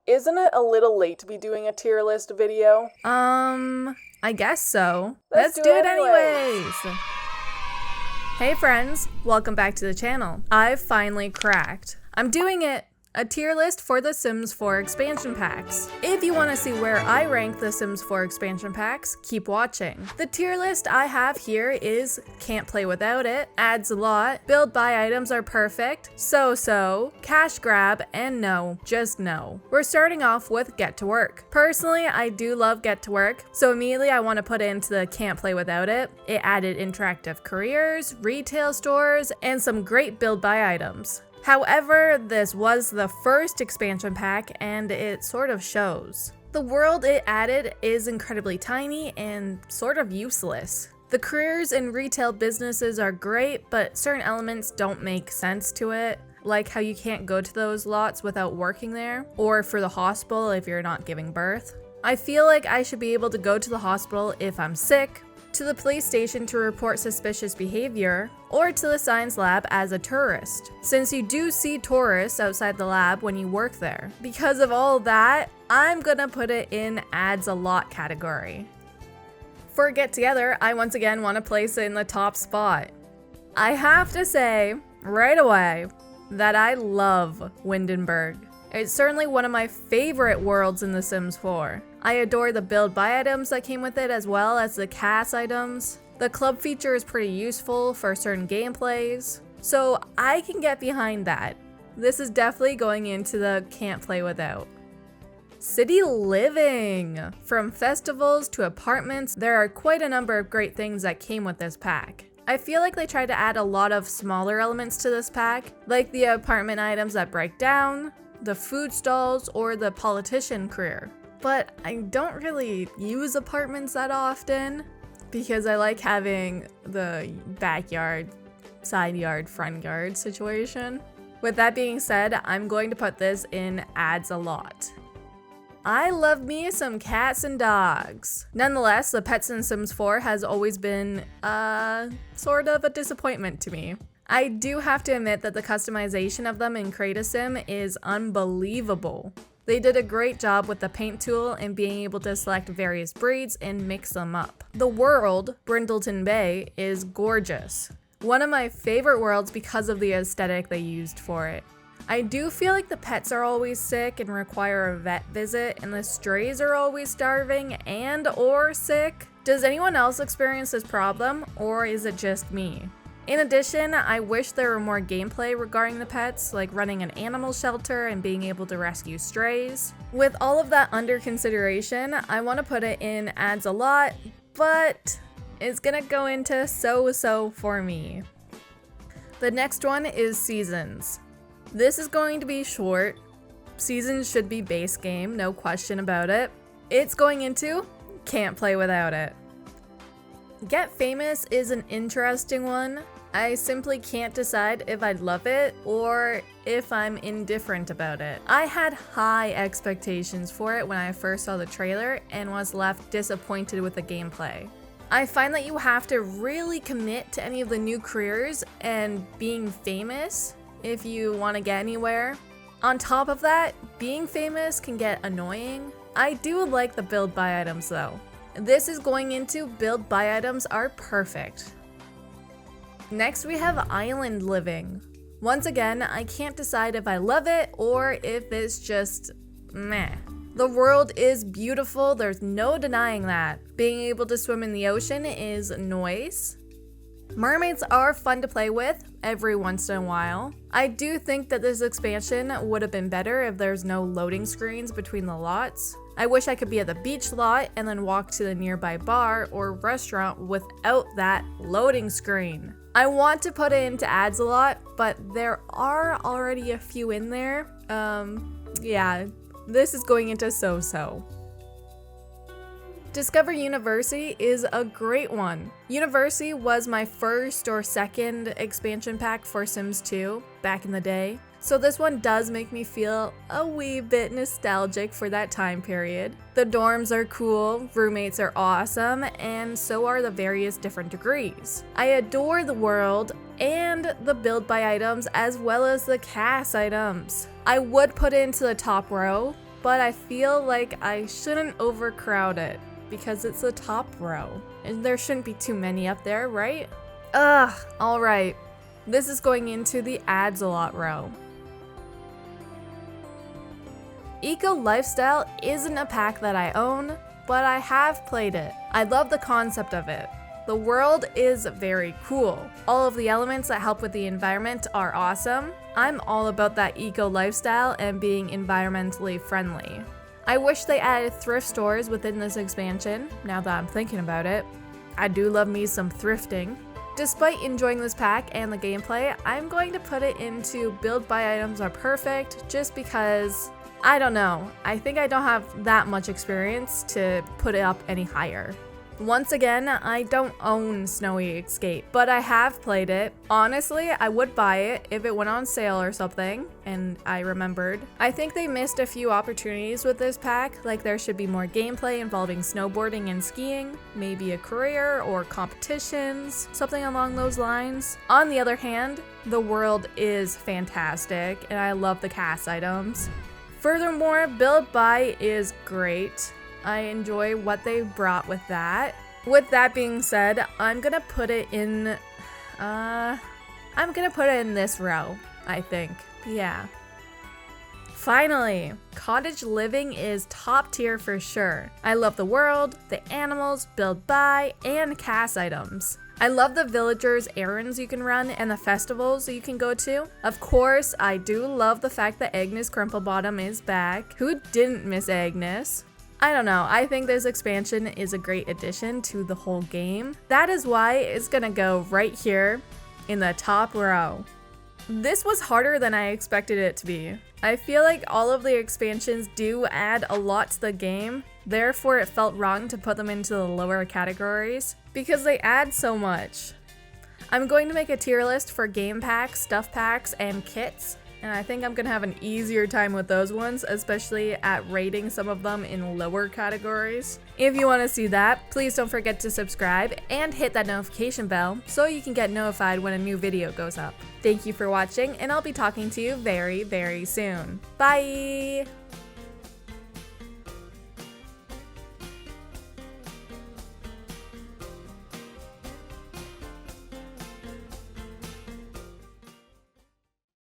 Isn't it a little late to be doing a tier list video? I guess so. Let's do it anyways. Hey friends, welcome back to the channel. I've finally cracked. I'm doing it! A tier list for the Sims 4 expansion packs. If you want to see where I rank the Sims 4 expansion packs, keep watching. The tier list I have here is Can't Play Without It, Adds a Lot, Build Buy Items Are Perfect, So, Cash Grab, and No, Just No. We're starting off with Get to Work. Personally, I do love Get to Work, so immediately I want to put it into the Can't Play Without It. It added interactive careers, retail stores, and some great build buy items. However, this was the first expansion pack and it sort of shows. The world it added is incredibly tiny and sort of useless. The careers in retail businesses are great, but certain elements don't make sense to it, like how you can't go to those lots without working there, or for the hospital if you're not giving birth. I feel like I should be able to go to the hospital if I'm sick, to the police station to report suspicious behavior, or to the science lab as a tourist, since you do see tourists outside the lab when you work there. Because of all that, I'm gonna put it in Adds a Lot category. For Get Together, I once again want to place it in the top spot. I have to say, right away, that I love Windenburg. It's certainly one of my favorite worlds in The Sims 4. I adore the build buy items that came with it as well as the cast items. The club feature is pretty useful for certain gameplays, so I can get behind that. This is definitely going into the Can't Play Without. City Living! From festivals to apartments, there are quite a number of great things that came with this pack. I feel like they tried to add a lot of smaller elements to this pack, like the apartment items that break down, the food stalls, or the politician career. But I don't really use apartments that often because I like having the backyard, side yard, front yard situation. With that being said, I'm going to put this in Adds a Lot. I love me some cats and dogs. Nonetheless, the pets in Sims 4 has always been sort of a disappointment to me. I do have to admit that the customization of them in Create a Sim is unbelievable. They did a great job with the paint tool and being able to select various breeds and mix them up. The world, Brindleton Bay, is gorgeous. One of my favorite worlds because of the aesthetic they used for it. I do feel like the pets are always sick and require a vet visit, and the strays are always starving and or sick. Does anyone else experience this problem, or is it just me? In addition, I wish there were more gameplay regarding the pets, like running an animal shelter and being able to rescue strays. With all of that under consideration, I want to put it in Adds a Lot, but it's gonna go into so for me. The next one is Seasons. This is going to be short. Seasons should be base game, no question about it. It's going into Can't Play Without It. Get Famous is an interesting one. I simply can't decide if I love it or if I'm indifferent about it. I had high expectations for it when I first saw the trailer and was left disappointed with the gameplay. I find that you have to really commit to any of the new careers and being famous if you want to get anywhere. On top of that, being famous can get annoying. I do like the build buy items though. This is going into Build Buy Items Are Perfect. Next we have Island Living. Once again, I can't decide if I love it or if it's just meh. The world is beautiful, there's no denying that. Being able to swim in the ocean is nice. Mermaids are fun to play with every once in a while. I do think that this expansion would have been better if there's no loading screens between the lots. I wish I could be at the beach lot and then walk to the nearby bar or restaurant without that loading screen. I want to put it into Adds a Lot, but there are already a few in there. Yeah, this is going into so. Discover University is a great one. University was my first or second expansion pack for Sims 2 back in the day. So this one does make me feel a wee bit nostalgic for that time period. The dorms are cool, roommates are awesome, and so are the various different degrees. I adore the world and the build by items as well as the cast items. I would put it into the top row, but I feel like I shouldn't overcrowd it because it's the top row. And there shouldn't be too many up there, right? Ugh, alright. This is going into the adds a lot row. Eco Lifestyle isn't a pack that I own, but I have played it. I love the concept of it. The world is very cool. All of the elements that help with the environment are awesome. I'm all about that eco lifestyle and being environmentally friendly. I wish they added thrift stores within this expansion, now that I'm thinking about it. I do love me some thrifting. Despite enjoying this pack and the gameplay, I'm going to put it into build buy items are perfect just because, I don't know, I think I don't have that much experience to put it up any higher. Once again, I don't own Snowy Escape, but I have played it. Honestly, I would buy it if it went on sale or something, and I remembered. I think they missed a few opportunities with this pack, like there should be more gameplay involving snowboarding and skiing, maybe a career or competitions, something along those lines. On the other hand, the world is fantastic, and I love the cast items. Furthermore, build buy is great. I enjoy what they brought with that. With that being said, I'm gonna put it in this row, I think. Yeah. Finally, Cottage Living is top tier for sure. I love the world, the animals, build buy, and cast items. I love the villagers' errands you can run and the festivals you can go to. Of course, I do love the fact that Agnes Crumplebottom is back. Who didn't miss Agnes? I don't know, I think this expansion is a great addition to the whole game. That is why it's gonna go right here in the top row. This was harder than I expected it to be. I feel like all of the expansions do add a lot to the game, therefore it felt wrong to put them into the lower categories because they add so much. I'm going to make a tier list for game packs, stuff packs, and kits. And I think I'm gonna have an easier time with those ones, especially at rating some of them in lower categories. If you want to see that, please don't forget to subscribe and hit that notification bell so you can get notified when a new video goes up. Thank you for watching, and I'll be talking to you very, very soon. Bye!